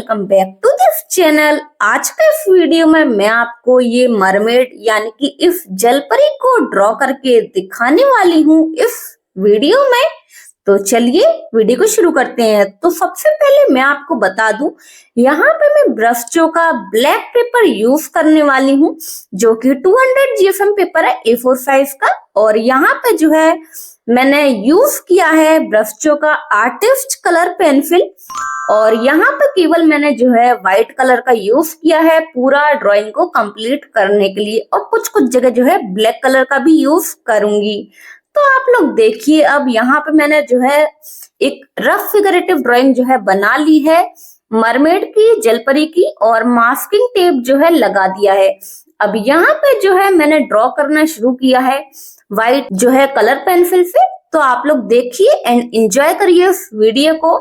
Welcome back to this channel. आज के इस वीडियो में मैं आपको ये मरमेड यानी कि इस जलपरी को ड्रॉ करके दिखाने वाली हूँ इस वीडियो में। तो चलिए वीडियो को शुरू करते हैं। तो सबसे पहले मैं आपको बता दूं, यहाँ पे मैं ब्रश का ब्लैक पेपर यूज करने वाली हूँ जो कि 200 GFM पेपर है A4 साइज का। और यहाँ पे जो है मैंने यूज किया है ब्रश का आर्टिस्ट कलर पेंसिल। और यहाँ पे केवल मैंने जो है व्हाइट कलर का यूज किया है पूरा ड्राइंग को कंप्लीट करने के लिए, और कुछ कुछ जगह जो है ब्लैक कलर का भी यूज करूंगी। तो आप लोग देखिए, अब यहाँ पे मैंने जो है एक रफ फिगरेटिव ड्राइंग जो है बना ली है मरमेड की, जलपरी की, और मास्किंग टेप जो है लगा दिया है। अब यहाँ पे जो है मैंने ड्रॉ करना शुरू किया है व्हाइट जो है कलर पेंसिल से। तो आप लोग देखिए एंड एंजॉय करिए इस वीडियो को।